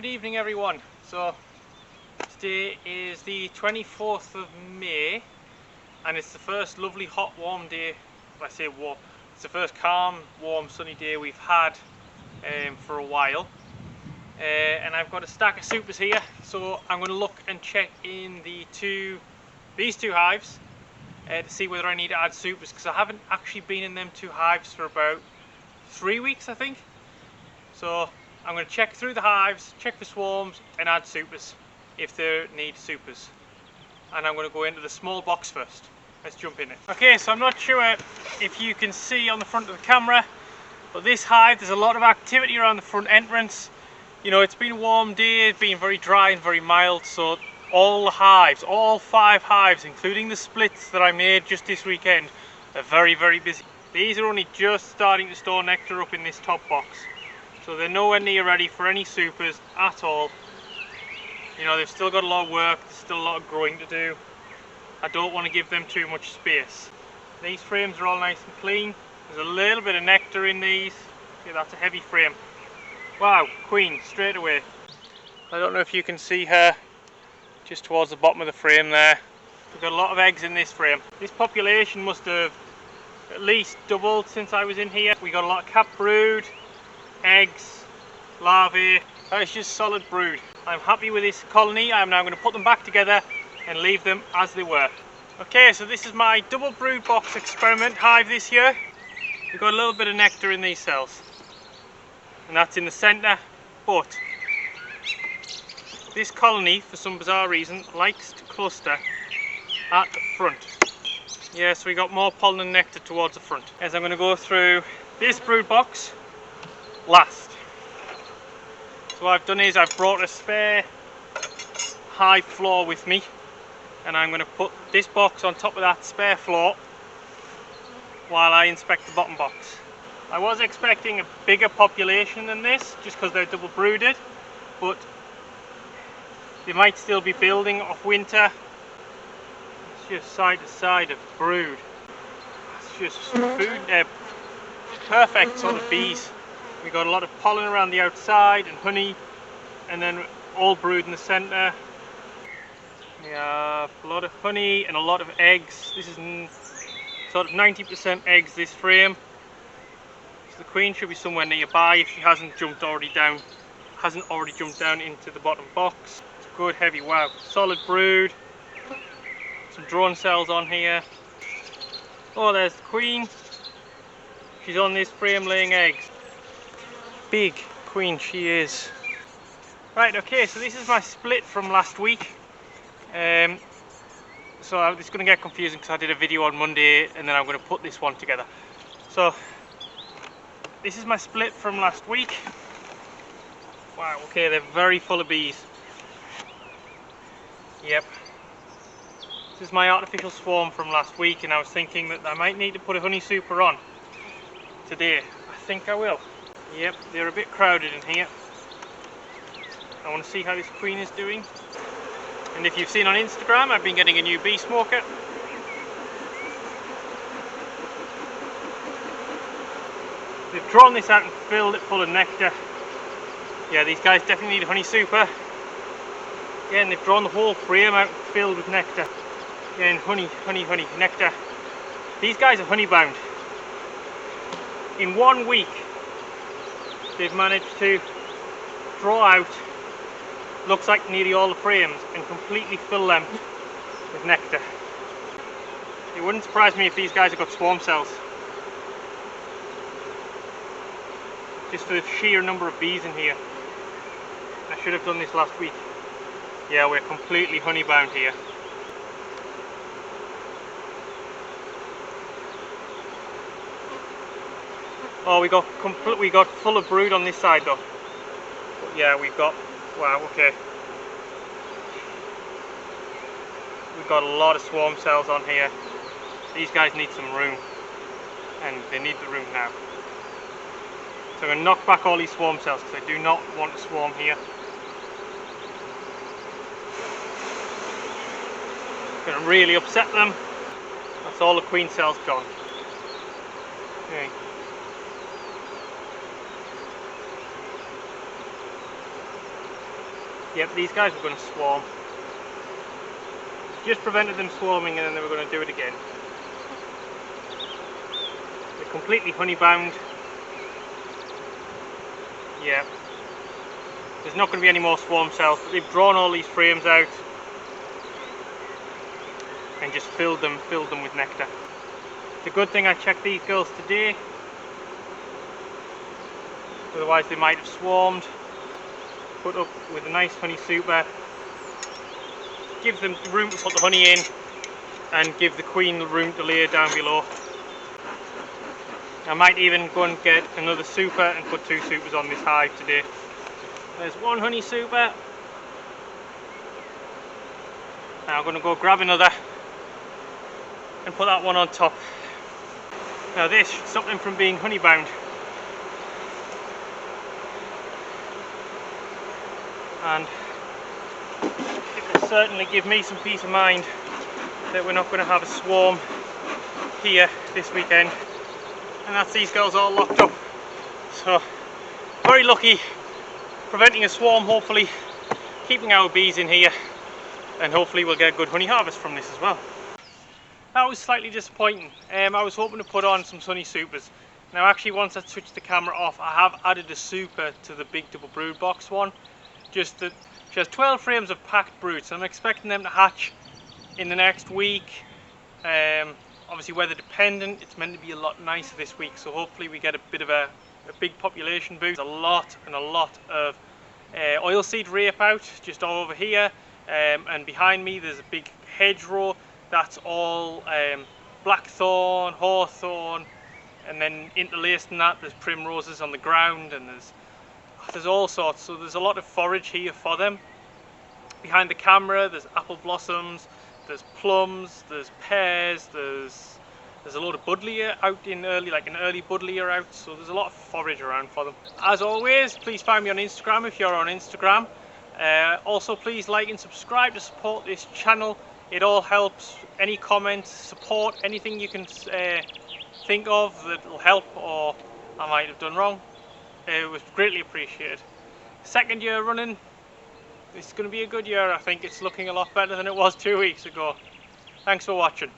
good evening everyone. So today is the 24th of May and it's the first lovely hot warm day. I say warm, it's the first calm warm sunny day we've had for a while, and I've got a stack of supers here, so I'm going to look and check in these two hives to see whether I need to add supers, because I haven't actually been in them two hives for about 3 weeks I think. So I'm going to check through the hives, check for swarms and add supers if they need supers. And I'm going to go into the small box first. Let's jump in it. Okay, so I'm not sure if you can see on the front of the camera, but this hive, there's a lot of activity around the front entrance. You know, it's been a warm day, it's been very dry and very mild, so all the hives, all 5 hives, including the splits that I made just this weekend, are very, very busy. These are only just starting to store nectar up in this top box. So they're nowhere near ready for any supers at all. You know, they've still got a lot of work, there's still a lot of growing to do. I don't want to give them too much space. These frames are all nice and clean. There's a little bit of nectar in these. See, that's a heavy frame. Wow, queen, straight away. I don't know if you can see her just towards the bottom of the frame there. We've got a lot of eggs in this frame. This population must have at least doubled since I was in here. We got a lot of capped brood, eggs, larvae. It's just solid brood. I'm happy with this colony. I'm now going to put them back together and leave them as they were. Okay, so this is my double brood box experiment hive this year. We've got a little bit of nectar in these cells, and that's in the centre, but this colony, for some bizarre reason, likes to cluster at the front. Yeah, so we got more pollen and nectar towards the front. As I'm going to go through this brood box last. So what I've done is I've brought a spare hive floor with me, and I'm going to put this box on top of that spare floor while I inspect the bottom box. I was expecting a bigger population than this just because they're double brooded, but they might still be building off winter. It's just side to side of brood. It's just food, perfect sort of bees. We got a lot of pollen around the outside and honey, and then all brood in the centre. We have a lot of honey and a lot of eggs. This is sort of 90% eggs, this frame. So the queen should be somewhere nearby if she hasn't already jumped down into the bottom box. It's good, heavy, wow, solid brood. Some drone cells on here. Oh, there's the queen. She's on this frame laying eggs. Big queen she is. Right, okay, so this is my split from last week. So it's going to get confusing because I did a video on Monday and then I'm going to put this one together. So this is my split from last week. Wow, okay, they're very full of bees. Yep. This is my artificial swarm from last week, and I was thinking that I might need to put a honey super on today. I think I will. Yep, they're a bit crowded in here. I want to see how this queen is doing. And if you've seen on Instagram, I've been getting a new bee smoker. They've drawn this out and filled it full of nectar. Yeah, these guys definitely need a honey super. Yeah, and they've drawn the whole frame out filled with nectar. Yeah, and honey, honey, honey, nectar. These guys are honey bound. In 1 week, they've managed to draw out, looks like nearly all the frames, and completely fill them with nectar. It wouldn't surprise me if these guys have got swarm cells, just for the sheer number of bees in here. I should have done this last week. Yeah, we're completely honey bound here. Oh, we got full of brood on this side though. But yeah, we've got, wow, okay. We've got a lot of swarm cells on here. These guys need some room, and they need the room now. So I'm going to knock back all these swarm cells because I do not want to swarm here. Going to really upset them. That's all the queen cells gone. Okay. Yep, these guys were going to swarm. Just prevented them swarming and then they were going to do it again. They're completely honey bound. Yeah. There's not going to be any more swarm cells, but they've drawn all these frames out and just filled them with nectar. It's a good thing I checked these girls today, otherwise they might have swarmed. Put up with a nice honey super, give them room to put the honey in and give the queen the room to lay down below. I might even go and get another super and put 2 supers on this hive today. There's 1 honey super. Now I'm going to go grab another and put that one on top. Now this should stop them from being honey bound. And it will certainly give me some peace of mind that we're not going to have a swarm here this weekend. And that's these girls all locked up. So very lucky, preventing a swarm, hopefully keeping our bees in here, and hopefully we'll get a good honey harvest from this as well. That was slightly disappointing. I was hoping to put on some sunny supers. Now actually, once I switched the camera off, I have added a super to the big double brood box one. Just that she has 12 frames of packed brood, so I'm expecting them to hatch in the next week. Obviously weather dependent, it's meant to be a lot nicer this week, so hopefully we get a bit of a big population boost. There's a lot of oilseed rape out just all over here, and behind me there's a big hedgerow that's all blackthorn, hawthorn, and then interlaced in that there's primroses on the ground, and there's all sorts, so there's a lot of forage here for them. Behind the camera there's apple blossoms, there's plums, there's pears, there's a lot of buddleia out in early, like an early buddleia out, so there's a lot of forage around for them. As always, please find me on Instagram if you're on Instagram. Also please like and subscribe to support this channel, it all helps. Any comments, support, anything you can think of that will help or I might have done wrong, it was greatly appreciated. Second year running, this is going to be a good year. I think it's looking a lot better than it was 2 weeks ago. Thanks for watching.